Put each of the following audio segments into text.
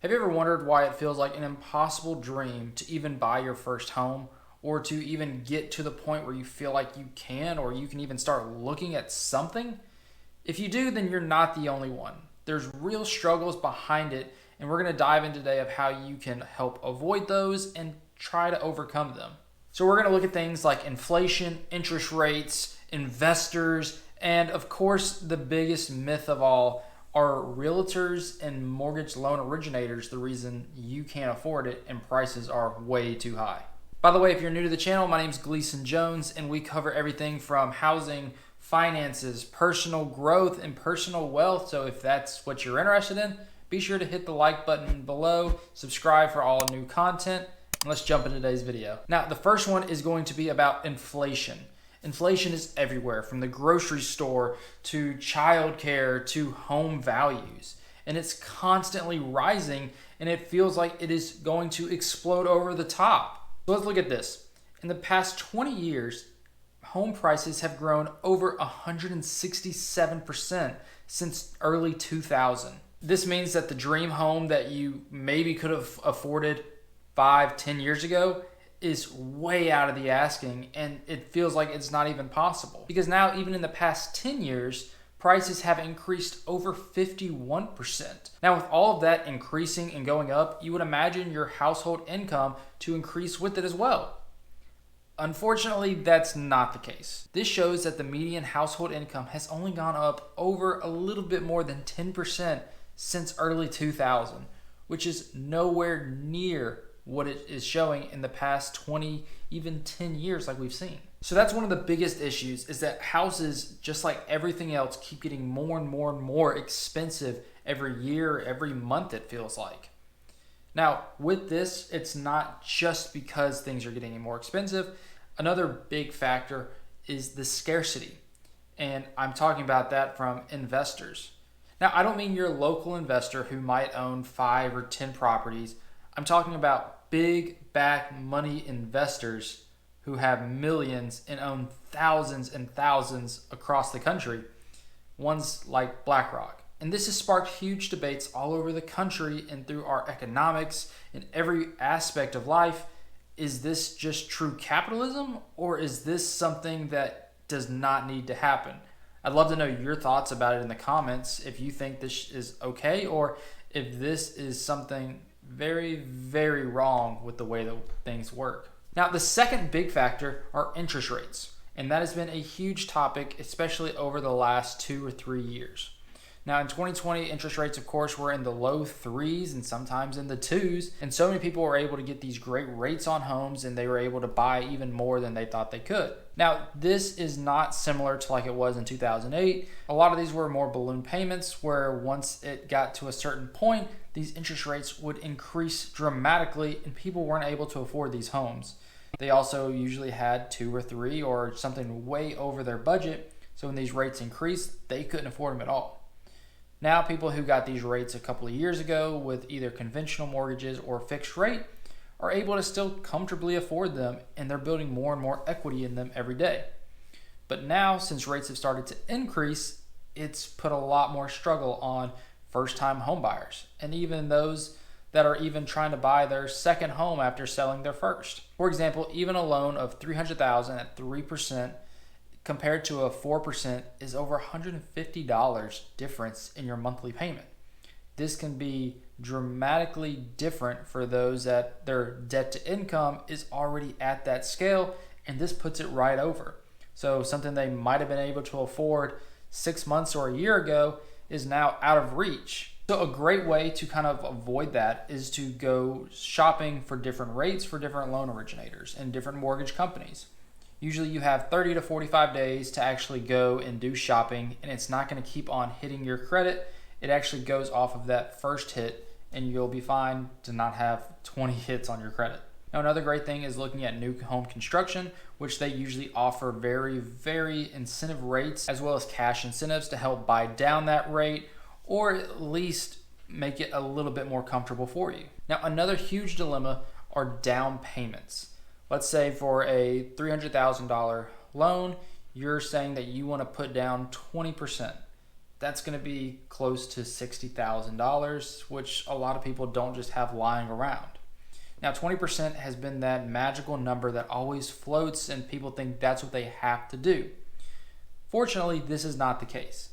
Have you ever wondered why it feels like an impossible dream to even buy your first home or to even get to the point where you feel like you can or you can even start looking at something? If you do, then you're not the only one. There's real struggles behind it, and we're going to dive in today of how you can help avoid those and try to overcome them. So we're going to look at things like inflation, interest rates, investors, and of course the biggest myth of all, are realtors and mortgage loan originators the reason you can't afford it and prices are way too high? By the way, if you're new to the channel, my name is Gleason Jones and we cover everything from housing, finances, personal growth, and personal wealth. So if that's what you're interested in, be sure to hit the like button below, subscribe for all new content, and let's jump into today's video. Now, the first one is going to be about inflation. Inflation is everywhere, from the grocery store to childcare to home values. And it's constantly rising, and it feels like it is going to explode over the top. So let's look at this. In the past 20 years, home prices have grown over 167% since early 2000. This means that the dream home that you maybe could have afforded 5-10 years ago is way out of the asking, and it feels like it's not even possible. Because now, even in the past 10 years, prices have increased over 51%. Now, with all of that increasing and going up, you would imagine your household income to increase with it as well. Unfortunately, that's not the case. This shows that the median household income has only gone up over a little bit more than 10% since early 2000, which is nowhere near what it is showing in the past 20, even 10 years like we've seen. So that's one of the biggest issues, is that houses, just like everything else, keep getting more and more and more expensive every year, every month it feels like. Now, with this, it's not just because things are getting more expensive. Another big factor is the scarcity. And I'm talking about that from investors. Now, I don't mean your local investor who might own 5 or 10 properties. I'm talking about big back money investors who have millions and own thousands and thousands across the country, ones like BlackRock. And this has sparked huge debates all over the country and through our economics and every aspect of life. Is this just true capitalism, or is this something that does not need to happen? I'd love to know your thoughts about it in the comments, if you think this is okay or if this is something very, very wrong with the way that things work. Now, the second big factor are interest rates, and that has been a huge topic, especially over the last 2 or 3 years. Now, in 2020, interest rates, of course, were in the low 3s and sometimes in the 2s, and so many people were able to get these great rates on homes, and they were able to buy even more than they thought they could. Now, this is not similar to like it was in 2008. A lot of these were more balloon payments, where once it got to a certain point, these interest rates would increase dramatically and people weren't able to afford these homes. They also usually had 2 or 3 or something way over their budget, so when these rates increased, they couldn't afford them at all. Now, people who got these rates a couple of years ago with either conventional mortgages or fixed rate are able to still comfortably afford them, and they're building more and more equity in them every day. But now, since rates have started to increase, it's put a lot more struggle on first-time home buyers and even those that are even trying to buy their second home after selling their first. For example, even a loan of $300,000 at 3% compared to a 4% is over $150 difference in your monthly payment. This can be dramatically different for those that their debt to income is already at that scale, and this puts it right over. So something they might have been able to afford 6 months or a year ago is now out of reach. So a great way to kind of avoid that is to go shopping for different rates for different loan originators and different mortgage companies. Usually you have 30 to 45 days to actually go and do shopping, and it's not going to keep on hitting your credit. It actually goes off of that first hit, and you'll be fine to not have 20 hits on your credit. Now, another great thing is looking at new home construction, which they usually offer very, very incentive rates as well as cash incentives to help buy down that rate or at least make it a little bit more comfortable for you. Now, another huge dilemma are down payments. Let's say for a $300,000 loan, you're saying that you want to put down 20%. that's going to be close to $60,000, which a lot of people don't just have lying around. Now, 20% has been that magical number that always floats, and people think that's what they have to do. Fortunately, this is not the case.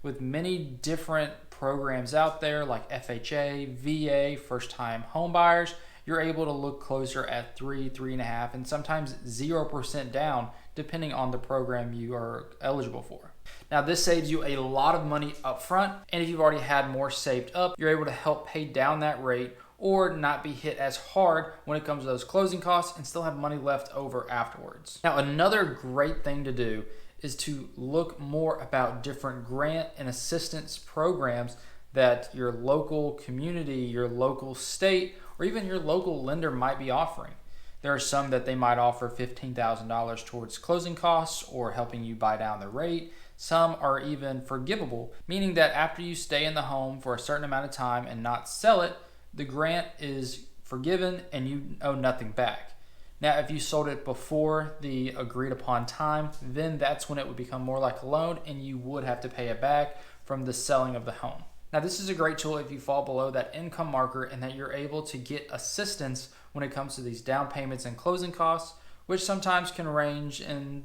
With many different programs out there like FHA, VA, first-time homebuyers, you're able to look closer at 3.5, and sometimes 0% down, depending on the program you are eligible for. Now, this saves you a lot of money up front, and if you've already had more saved up, you're able to help pay down that rate or not be hit as hard when it comes to those closing costs and still have money left over afterwards. Now, another great thing to do is to look more about different grant and assistance programs that your local community, your local state, or even your local lender might be offering. There are some that they might offer $15,000 towards closing costs or helping you buy down the rate. Some are even forgivable, meaning that after you stay in the home for a certain amount of time and not sell it, the grant is forgiven and you owe nothing back. Now, if you sold it before the agreed upon time, then that's when it would become more like a loan and you would have to pay it back from the selling of the home. Now, this is a great tool if you fall below that income marker and that you're able to get assistance when it comes to these down payments and closing costs, which sometimes can range in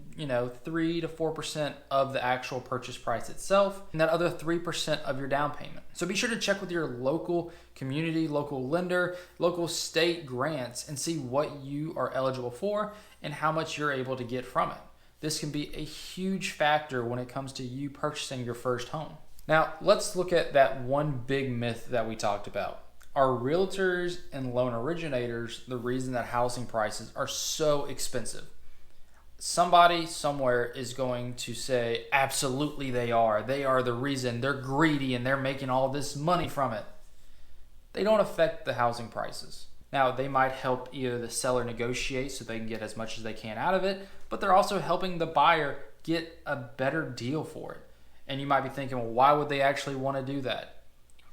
3 to 4% of the actual purchase price itself, and that other 3% of your down payment. So be sure to check with your local community, local lender, local state grants, and see what you are eligible for and how much you're able to get from it. This can be a huge factor when it comes to you purchasing your first home. Now, let's look at that one big myth that we talked about. Are realtors and loan originators the reason that housing prices are so expensive? Somebody somewhere is going to say, absolutely they are. They are the reason. They're greedy and they're making all this money from it. They don't affect the housing prices. Now, they might help either the seller negotiate so they can get as much as they can out of it, but they're also helping the buyer get a better deal for it. And you might be thinking, well, why would they actually want to do that?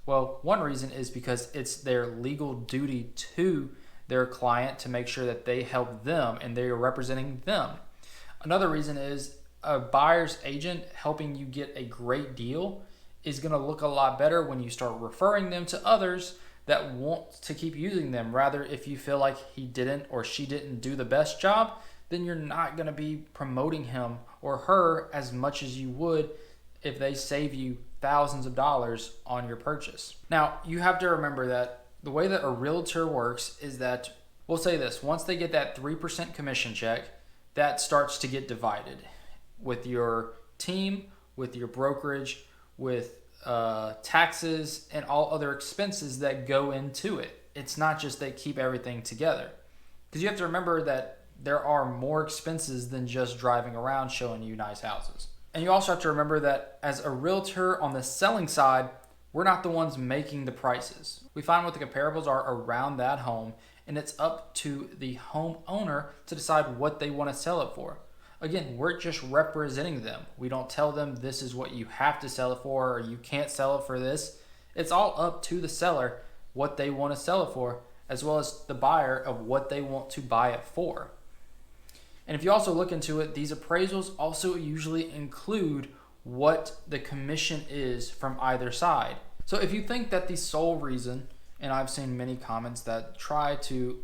Well, one reason is because it's their legal duty to their client to make sure that they help them and they are representing them. Another reason is a buyer's agent helping you get a great deal is going to look a lot better when you start referring them to others that want to keep using them. Rather, if you feel like he didn't or she didn't do the best job, then you're not going to be promoting him or her as much as you would if they save you thousands of dollars on your purchase. Now, you have to remember that the way that a realtor works is that, we'll say this, once they get that 3% commission check, that starts to get divided with your team, with your brokerage, with taxes, and all other expenses that go into it. It's not just they keep everything together. Because you have to remember that there are more expenses than just driving around showing you nice houses. And you also have to remember that as a realtor on the selling side, we're not the ones making the prices. We find what the comparables are around that home, and it's up to the homeowner to decide what they want to sell it for. Again, we're just representing them. We don't tell them this is what you have to sell it for or you can't sell it for this. It's all up to the seller what they want to sell it for, as well as the buyer of what they want to buy it for. And if you also look into it, these appraisals also usually include what the commission is from either side. So if you think that the sole reason, and I've seen many comments that try to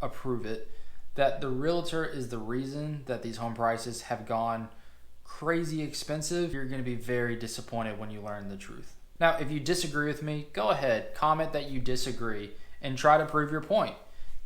approve it, that the realtor is the reason that these home prices have gone crazy expensive, you're going to be very disappointed when you learn the truth. Now, if you disagree with me, go ahead, comment that you disagree and try to prove your point.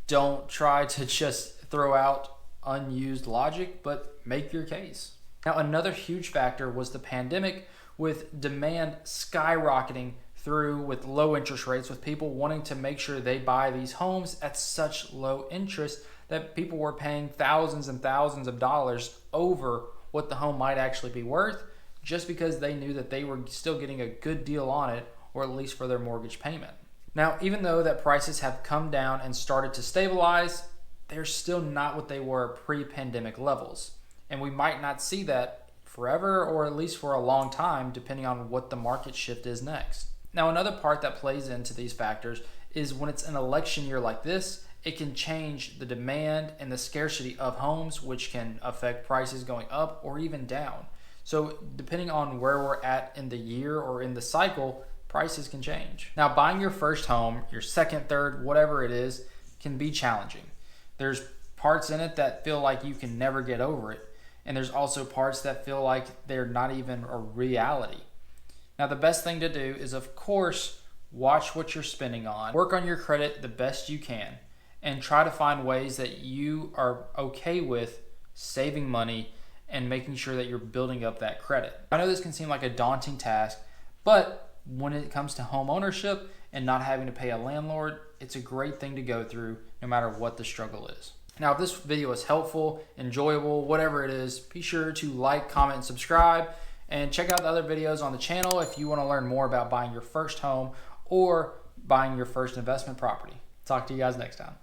Don't try to just throw out unused logic, but make your case. Now, another huge factor was the pandemic, with demand skyrocketing through with low interest rates, with people wanting to make sure they buy these homes at such low interest that people were paying thousands and thousands of dollars over what the home might actually be worth, just because they knew that they were still getting a good deal on it, or at least for their mortgage payment. Now, even though that prices have come down and started to stabilize, they're still not what they were pre-pandemic levels. And we might not see that forever, or at least for a long time, depending on what the market shift is next. Now, another part that plays into these factors is when it's an election year like this, it can change the demand and the scarcity of homes, which can affect prices going up or even down. So depending on where we're at in the year or in the cycle, prices can change. Now, buying your first home, your second, third, whatever it is, can be challenging. There's parts in it that feel like you can never get over it, and there's also parts that feel like they're not even a reality. Now, the best thing to do is, of course, watch what you're spending on, work on your credit the best you can, and try to find ways that you are okay with saving money and making sure that you're building up that credit. I know this can seem like a daunting task, but when it comes to home ownership and not having to pay a landlord, it's a great thing to go through no matter what the struggle is. Now, if this video is helpful, enjoyable, whatever it is, be sure to like, comment, and subscribe, and check out the other videos on the channel if you want to learn more about buying your first home or buying your first investment property. Talk to you guys next time.